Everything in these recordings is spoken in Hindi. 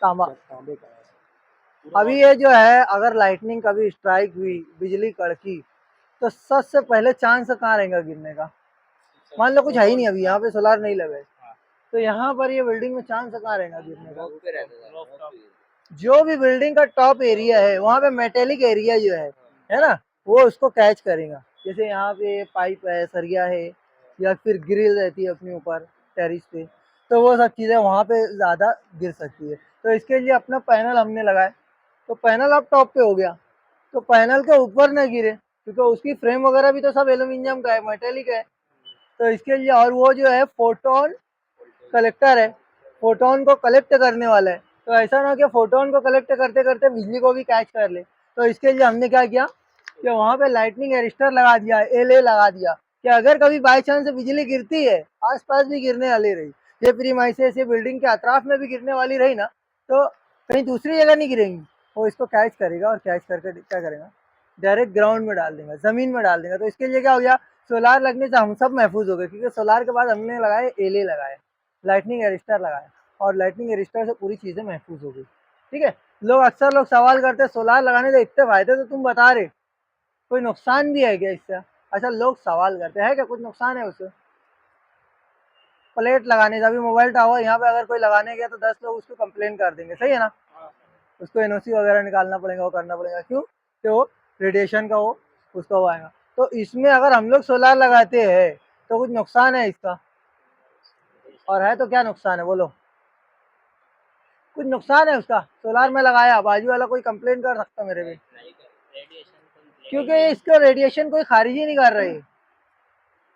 तांबा। तांबे का है। अभी ये जो है अगर लाइटनिंग कभी स्ट्राइक हुई, बिजली कड़की, तो सबसे पहले चांस कहाँ रहेगा गिरने का? मान लो कुछ है ही नहीं, अभी यहाँ पे सोलार नहीं लगे, तो यहाँ पर ये बिल्डिंग में चांस कहाँ रहेगा गिरने का? जो भी बिल्डिंग का टॉप एरिया है वहाँ पे मेटेलिक एरिया जो है ना, वो उसको कैच करेगा। जैसे यहाँ पे पाइप है, सरिया है, या फिर ग्रिल रहती है अपने ऊपर टेरिस पे, तो वो सब चीज़ें वहाँ पे ज़्यादा गिर सकती है। तो इसके लिए अपना पैनल हमने लगाए, तो पैनल अब टॉप पे हो गया, तो पैनल के ऊपर न गिरे, क्योंकि उसकी फ्रेम वगैरह भी तो सब एल्यूमिनियम का है, मेटेलिक है। तो इसके लिए, और वो जो है फोटोन कलेक्टर है, फोटोन को कलेक्ट करने वाला है, तो ऐसा ना कि फोटोन को कलेक्ट करते करते बिजली को भी कैच कर ले। तो इसके लिए हमने क्या किया कि वहाँ पे लाइटनिंग एरिस्टर लगा दिया, एलए लगा दिया, कि अगर कभी बाई चांस बिजली गिरती है, आसपास भी गिरने वाली रही, ये प्रीमाइसेस ये बिल्डिंग के अतराफ में भी गिरने वाली रही ना, तो कहीं दूसरी जगह नहीं गिरेंगी, वो इसको कैच करेगा और कैच करके क्या करेगा, डायरेक्ट ग्राउंड में डाल देगा, ज़मीन में डाल देगा। तो इसके लिए क्या हो गया, सोलार लगने से हम सब महफूज हो गए, क्योंकि सोलार के बाद हमने लगाए एलए लगाए, लाइटनिंग एरिस्टर लगाए, और लाइटनिंग एरिस्टर से पूरी चीज़ें महफूज हो गई। ठीक है, अक्सर लोग सवाल करते हैं सोलार लगाने से इतने फायदे तो तुम बता रहे, कोई नुकसान भी है क्या इससे? अच्छा, लोग सवाल करते हैं क्या कुछ नुकसान है उससे? प्लेट लगाने से, अभी मोबाइल टावर यहाँ पे अगर कोई लगाने गया तो 10 लोग उसको कंप्लेन कर देंगे, सही है ना? उसको एनओसी वगैरह निकालना पड़ेगा, वो करना पड़ेगा, क्यों? कि वो रेडिएशन का वो उसका वो आएगा। तो इसमें अगर हम लोग सोलार लगाते हैं तो कुछ नुकसान है इसका, और है तो क्या नुकसान है बोलो? कुछ नुकसान है उसका? सोलार में लगाया, बाजू वाला कोई कंप्लेन कर सकता मेरे पे, क्योंकि इसका रेडिएशन कोई खारिज ही नहीं कर रही,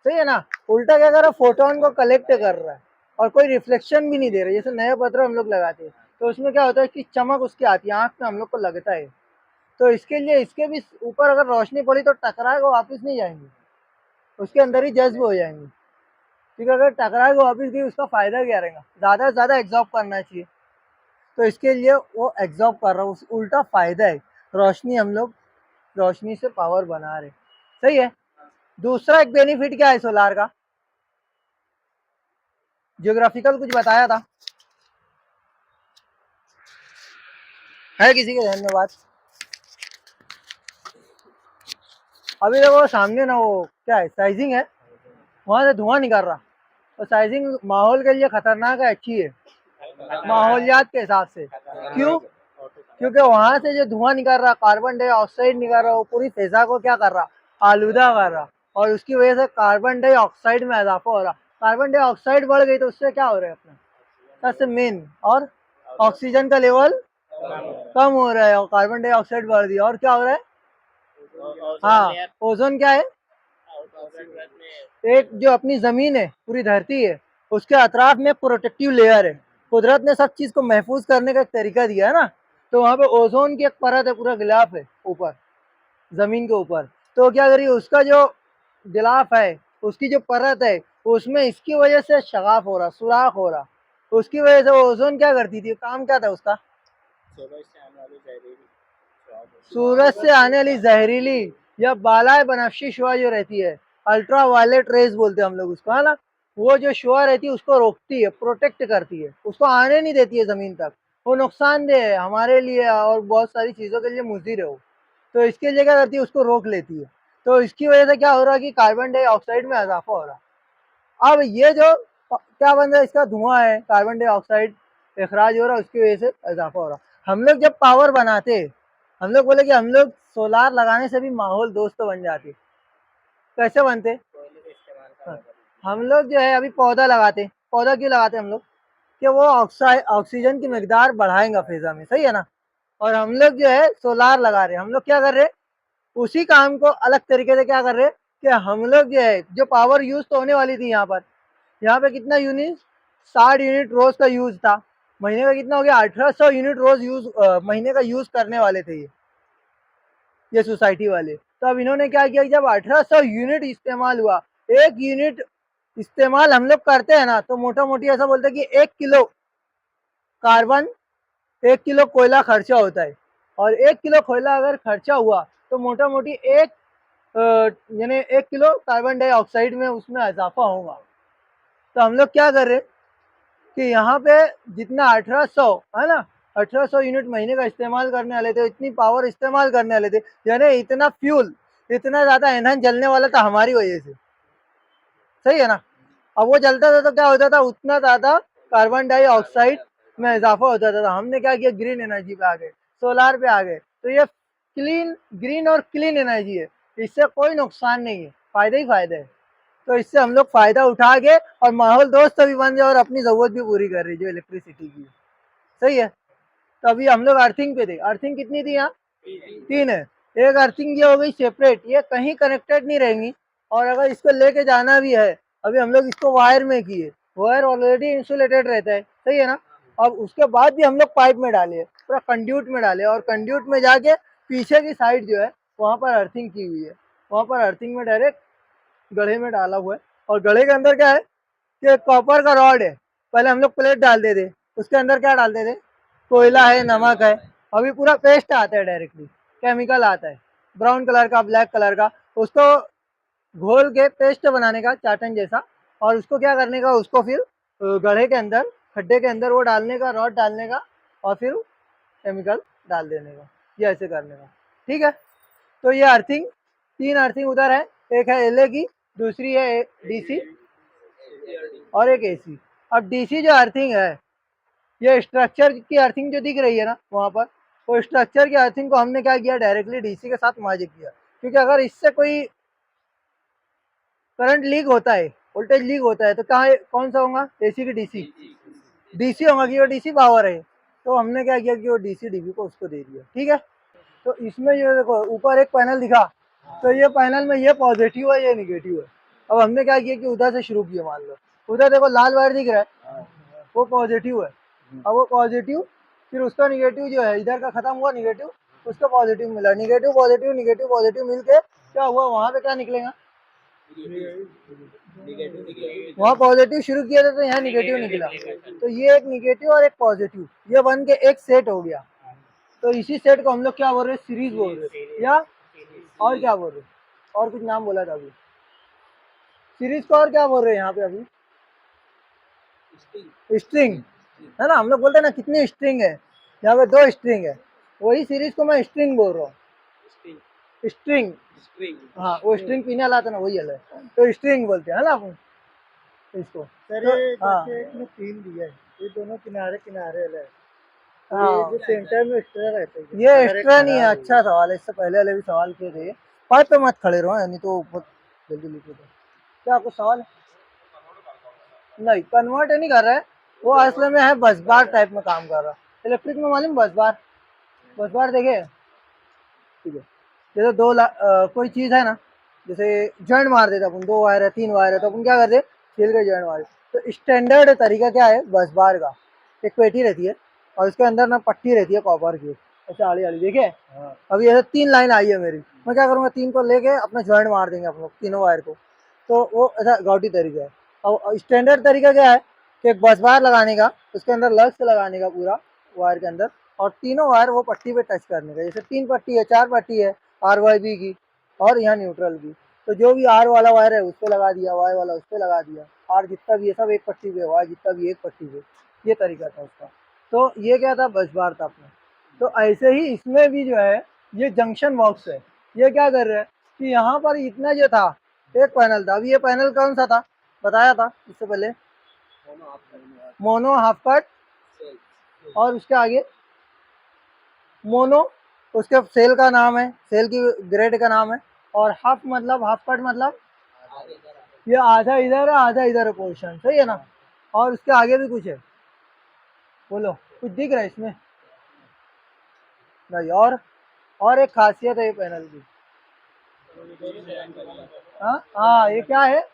सही है ना? उल्टा क्या कर रहा है, फोटोन को कलेक्ट कर रहा है, और कोई रिफ्लेक्शन भी नहीं दे रहा। जैसे नए पत्र हम लोग लगाते हैं तो उसमें क्या होता है कि चमक उसकी आती है, आँख में हम लोग को लगता है। तो इसके लिए इसके भी ऊपर अगर रोशनी पड़ी तो टकराएगा, वापस नहीं जाएंगी, उसके अंदर ही जज्ब हो जाएंगी। क्योंकि अगर टकराएगा वापस गई, उसका फायदा क्या रहेगा? ज़्यादा से ज़्यादा एग्जॉर्ब करना चाहिए, तो इसके लिए वो एग्जॉर्ब कर रहा है, उस उल्टा फायदा है। रोशनी, हम लोग रोशनी से पावर बना रहे, सही है। दूसरा एक बेनिफिट क्या है सोलार का, जियोग्राफिकल कुछ बताया था, है किसी के ध्यान में बात? अभी देखो सामने ना, वो क्या है, साइजिंग है, वहां से धुआं निकल रहा, तो साइजिंग माहौल के लिए खतरनाक है, अच्छी है माहौलियात के हिसाब से। क्यों? क्योंकि वहां से जो धुआं निकल रहा, कार्बन डाइऑक्साइड निकल रहा, वो पूरी फिजा को क्या कर रहा, आलूदा कर रहा, और उसकी वजह से कार्बन डाइऑक्साइड में इजाफा हो रहा। कार्बन डाइऑक्साइड बढ़ गई तो उससे क्या हो रहा है अपना, सबसे मेन, और ऑक्सीजन का लेवल कम हो रहा है, और कार्बन डाइऑक्साइड बढ़ दिया, और क्या हो रहा है? हाँ, ओजोन क्या है, एक जो अपनी जमीन है, पूरी धरती है, उसके अतराफ में प्रोटेक्टिव लेयर है। कुदरत ने सब चीज को महफूज करने का एक तरीका दिया है ना, तो वहाँ पे ओजोन की एक परत है, पूरा गिलाफ है ऊपर, जमीन के ऊपर। तो क्या करिए, उसका जो गिलाफ है, उसकी जो परत है, उसमें इसकी वजह से शगाफ हो रहा, सुराख हो रहा, उसकी वजह से ओजोन क्या करती थी, काम क्या था उसका, सूरज से आने वाली जहरीली या बालाए बनफशी शुआ जो रहती है, अल्ट्रा वायलेट रेज बोलते हैं हम लोग उसको, है ना, वो जो शुआ रहती है उसको रोकती है, प्रोटेक्ट करती है, उसको आने नहीं देती है जमीन तक। वो नुकसानदेह है हमारे लिए और बहुत सारी चीज़ों के लिए मुज़िर है वो। तो इसके लिए क्या करती है, उसको रोक लेती है। तो इसकी वजह से क्या हो रहा है कि कार्बन डाइऑक्साइड में इजाफा हो रहा। अब ये जो क्या बन रहा है, इसका धुआं है, कार्बन डाइऑक्साइड इखराज हो रहा है, उसकी वजह से इजाफा हो रहा। हम लोग जब पावर बनाते, हम लोग बोले कि हम लोग सोलार लगाने से भी माहौल दोस्त बन जाते, कैसे बनते? हाँ, हम लोग जो है अभी पौधा लगाते, पौधा क्यों लगाते हम लोग, कि वो ऑक्सीजन की मकदार बढ़ाएगा फिजा में, सही है ना। और हम लोग जो है सोलार लगा रहे, हम लोग क्या कर रहे, उसी काम को अलग तरीके से क्या कर रहे, कि हम लोग जो है, जो पावर यूज तो होने वाली थी यहाँ पे कितना यूनिट, 60 यूनिट रोज का यूज था, महीने का कितना हो गया, 1800 यूनिट रोज यूज महीने का यूज करने वाले थे ये सोसाइटी वाले। तो अब इन्होंने क्या किया, जब 1800 यूनिट इस्तेमाल हुआ, एक यूनिट इस्तेमाल हम लोग करते हैं ना, तो मोटा मोटी ऐसा बोलते हैं कि 1 किलो कार्बन, 1 किलो कोयला खर्चा होता है, और 1 किलो कोयला अगर खर्चा हुआ तो मोटा मोटी एक यानी 1 किलो कार्बन डाइऑक्साइड में उसमें इजाफा होगा। तो हम लोग क्या कर रहे कि यहाँ पे जितना 1800 है ना, 1800 यूनिट महीने का इस्तेमाल करने वाले थे, इतनी पावर इस्तेमाल करने वाले थे, यानी इतना फ्यूल, इतना ज़्यादा ईंधन जलने वाला था हमारी वजह से, सही है ना। अब वो जलता था तो क्या होता था, उतना ज़्यादा कार्बन डाइऑक्साइड में इजाफा होता था। हमने क्या किया, ग्रीन एनर्जी पे आ गए, सोलार पे आ गए। तो ये क्लीन, ग्रीन और क्लीन एनर्जी है, इससे कोई नुकसान नहीं है, फायदे ही फायदे हैं। तो इससे हम लोग फायदा उठा के और माहौल दोस्त भी बन जाए और अपनी ज़रूरत भी पूरी कर रही है जो इलेक्ट्रिसिटी की है, सही है। तो अभी हम लोग अर्थिंग पे थे, अर्थिंग कितनी थी यहाँ, 3 है। एक अर्थिंग ये हो गई सेपरेट, ये कहीं कनेक्टेड नहीं रहेंगी। और अगर इसको लेके जाना भी है, अभी हम लोग इसको वायर में किए, वायर ऑलरेडी इंसुलेटेड रहता है, सही है ना। अब उसके बाद भी हम लोग पाइप में डाले, पूरा कंड्यूट में डाले, और कंड्यूट में जाके पीछे की साइड जो है वहाँ पर अर्थिंग की हुई है, वहाँ पर अर्थिंग में डायरेक्ट गड्ढे में डाला हुआ है। और गड्ढे के अंदर क्या है कि कॉपर का रॉड है। पहले हम लोग प्लेट डालते थे, उसके अंदर क्या डालते थे, कोयला है, नमक है। अभी पूरा पेस्ट आता है, डायरेक्टली केमिकल आता है, ब्राउन कलर का, ब्लैक कलर का, उसको घोल के पेस्ट बनाने का चाटन जैसा। और उसको क्या करने का, उसको फिर गड्ढे के अंदर, खड्डे के अंदर वो डालने का, रॉड डालने का, और फिर केमिकल डाल देने का, ये ऐसे करने का, ठीक है। तो ये अर्थिंग, 3 अर्थिंग उधर है, एक है एलए की, दूसरी है डीसी, और एक एसी। अब डीसी जो अर्थिंग है, ये स्ट्रक्चर की अर्थिंग जो दिख रही है ना वहाँ पर, वो स्ट्रक्चर की अर्थिंग को हमने क्या किया, डायरेक्टली डीसी के साथ मर्ज किया। क्योंकि अगर इससे कोई करंट लीक होता है, वोल्टेज लीक होता है, तो कहाँ, कौन सा होगा, एसी की डीसी, डीसी होगा, कि वो डीसी पावर है। तो हमने क्या किया कि वो डीसी डीबी को उसको दे दिया, ठीक है। तो इसमें ये देखो ऊपर एक पैनल दिखा, तो ये पैनल में ये पॉजिटिव है, ये निगेटिव है। अब हमने क्या किया कि उधर से शुरू किया, मान लो उधर देखो लाल वायर दिख रहा है, वो पॉजिटिव है। अब वो पॉजिटिव, फिर उसका निगेटिव जो है, इधर का खत्म हुआ निगेटिव, उसका पॉजिटिव मिला, निगेटिव पॉजिटिव, निगेटिव पॉजिटिव मिलके क्या हुआ, वहाँ पे क्या निकलेगा, वहाँ पॉजिटिव शुरू किया था तो यहाँ निगेटिव निकला। तो ये एक निगेटिव और एक पॉजिटिव, ये बन के एक सेट हो गया। तो इसी सेट को हम लोग क्या बोल रहे हैं, सीरीज बोल रहे हैं, या और क्या बोल रहे हैं, और कुछ नाम बोला था अभी, सीरीज को और क्या बोल रहे हैं यहाँ पे अभी, स्ट्रिंग, है ना। हम लोग बोलते हैं ना कितनी स्ट्रिंग है, यहाँ पे 2 स्ट्रिंग है, वही सीरीज को मैं स्ट्रिंग बोल रहा हूँ, स्ट्रिंग। हाँ, वो स्ट्रिंग पीने वाला था ना, वही है, तो स्ट्रिंग बोलते हैं ना अपन इसको। सर तो ये हाँ जैसे इसमें 3 दिया है, ये दोनों किनारे किनारे वाला है, तो हाँ, ये जो सेंटर में एक्स्ट्रा रहता है, ये अगर एक एक्स्ट्रा नहीं है, खराब हो अच्छा सवाल है, इससे पहले वाले भी सवाल किए थे। पाइप पे मत खड़े रहो, नहीं तो बहुत जल्दी लिखे थे। क्या कुछ सवाल है? नहीं, कन्वर्ट नहीं कर रहा है वो, असल में है बस बार टाइप में काम कर रहा है। इलेक्ट्रिक में मालूम बस बार, बस बार देखे, ठीक है। जैसे कोई चीज़ है ना, जैसे जॉइंट मार देते अपन, 2 वायर है, 3 वायर है, तो अपन क्या करते, छील के जॉइंट मार। तो स्टैंडर्ड तरीका क्या है, बस बार का, एक पेटी रहती है और उसके अंदर ना पट्टी रहती है कॉपर की, ऐसे आड़ी आड़ी, देखिए। अभी ऐसे 3 लाइन आई है मेरी, मैं क्या करूँगा, 3 को लेके अपना जॉइंट मार देंगे अपन लोग, तीनों वायर को। तो वो ऐसा गाउटी तरीका है। और स्टैंडर्ड तरीका क्या है कि एक बस बार लगाने का, उसके अंदर लग्स लगाने का पूरा वायर के अंदर, और तीनों वायर वो पट्टी पे टच करने का। जैसे 3 पट्टी है, 4 पट्टी है, आर वाई बी की, और यहाँ न्यूट्रल की। तो जो भी आर वाला वायर है उस पर लगा दिया, वाई वाला उस पर लगा दिया, आर जितना भी है सब एक पट्टी पे, वाई जितना भी एक पट्टी पे, ये तरीका था उसका। तो ये क्या था, बस बार था अपना। तो ऐसे ही इसमें भी जो है, ये जंक्शन बॉक्स है, ये क्या कर रहे हैं कि यहाँ पर इतना जो था, एक पैनल था। अभी ये पैनल कौन सा था, बताया था इससे पहले, मोनो, हाफ कट, और उसके आगे मोनो, उसके सेल का नाम है, सेल की ग्रेड का नाम है। और हाफ मतलब, हाफ कट मतलब ये आधा इधर है आधा इधर है पोर्शन, सही है ना। और उसके आगे भी कुछ है, बोलो कुछ दिख रहा है इसमें, नहीं। और एक खासियत है ये पैनल की, हाँ हाँ, ये क्या है,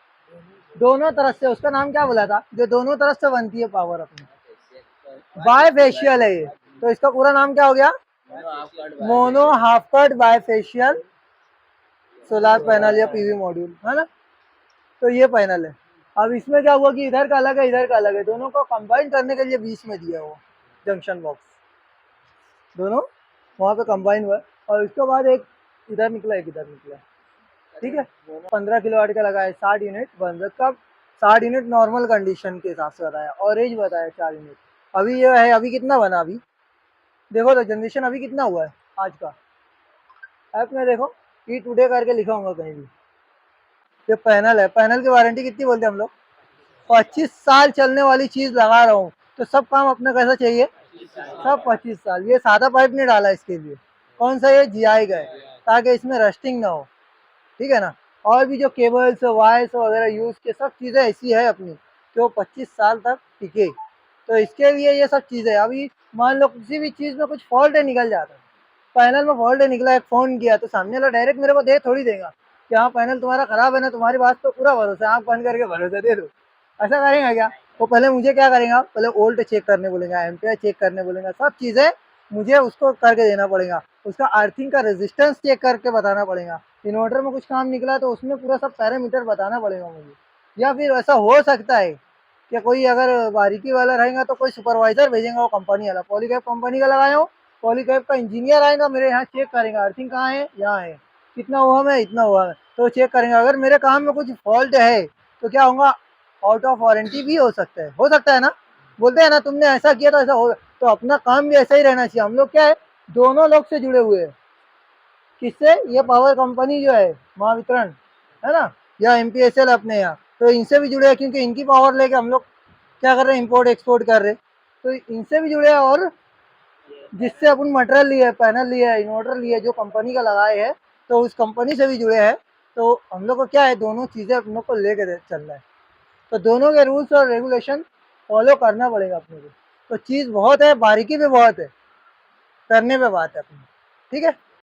दोनों तरफ से, उसका नाम क्या बोला था, जो दोनों तरफ से बनती है पावर अपनी, बायफेशियल है ये। तो इसका पूरा नाम क्या हो गया, mono half cut bifacial solar panel या पीवी मॉड्यूल, है ना। तो ये पैनल है। अब इसमें क्या हुआ कि इधर का अलग है, इधर का अलग है, दोनों को कंबाइन करने के लिए बीच में दिया हुआ जंक्शन बॉक्स, दोनों वहाँ पे कंबाइन हुआ है। और उसके बाद एक इधर निकला, एक इधर निकला, ठीक है। 15 किलोवाट का लगा है, 60 यूनिट बन रहा, कब 60 यूनिट नॉर्मल कंडीशन के हिसाब से बताया, और एज बताया 4 यूनिट। अभी ये है, अभी कितना बना, अभी देखो तो जनरेशन अभी कितना हुआ है आज का। ऐप में देखो, ई टुडे करके लिखा होगा कहीं भी। ये पैनल है, पैनल की वारंटी कितनी बोलते हैं हम लोग? 25 साल चलने वाली चीज लगा रहा हूँ, तो सब काम अपना कैसा चाहिए? सब 25 साल। ये सादा पाइप नहीं डाला इसके लिए, कौन सा ये जीआई का है, ताकि इसमें रस्टिंग ना हो, ठीक है ना। और भी जो केबल्स वायर्स वगैरह यूज के सब चीज़ें ऐसी है अपनी कि वो 25 साल तक टिके। तो इसके लिए ये सब चीज़ें, अभी मान लो किसी भी चीज़ में कुछ फॉल्ट है, निकल जाता है, पैनल में फॉल्ट है निकला, एक फ़ोन किया तो सामने वाला डायरेक्ट मेरे को दे थोड़ी देगा कि हाँ पैनल तुम्हारा खराब है ना, तुम्हारी बात तो पूरा भरोसा है, आँख बंद करके भरोसा दे दो। ऐसा करेंगे क्या? वो पहले मुझे क्या करेगा, पहले वोल्ट चेक करने बोलेगा, एम्पियर चेक करने बोलेगा, सब चीज़ें मुझे उसको करके देना पड़ेगा। उसका अर्थिंग का रेजिस्टेंस चेक करके बताना पड़ेगा। इन्वर्टर में कुछ काम निकला तो उसमें पूरा सब पैरामीटर बताना पड़ेगा मुझे। या फिर ऐसा हो सकता है कि कोई अगर बारीकी वाला रहेगा तो कोई सुपरवाइजर भेजेगा, वो कंपनी वाला, पॉलीकैब कंपनी का लगाया हो, पॉलीकैब का इंजीनियर आएगा मेरे यहाँ, चेक करेगा अर्थिंग कहाँ है, यहाँ है, कितना हुआ है, इतना हुआ है, तो चेक करेंगे। अगर मेरे काम में कुछ फॉल्ट है तो क्या होगा, आउट ऑफ वारंटी भी हो सकता है ना। बोलते हैं ना तुमने ऐसा किया तो ऐसा हो, तो अपना काम भी ऐसा ही रहना चाहिए। हम लोग क्या है, दोनों लोग से जुड़े हुए हैं। किससे? ये पावर कंपनी जो है महावितरण है ना, या एमपीएसएल अपने यहाँ, तो इनसे भी जुड़े हैं, क्योंकि इनकी पावर लेके हम लोग क्या कर रहे हैं, इम्पोर्ट एक्सपोर्ट कर रहे हैं, तो इनसे भी जुड़े हैं। और जिससे अपन मटेरियल लिए, पैनल लिए, इन्वर्टर लिए, जो कंपनी का लगाए हैं, तो उस कंपनी से भी जुड़े हैं। तो हम लोग को क्या है, दोनों चीज़ें हम लोग को लेके चलना है। तो दोनों के रूल्स और रेगुलेशन फॉलो करना पड़ेगा अपने को। तो चीज़ बहुत है, बारीकी भी बहुत है, करने पे बात है अपनी, ठीक है।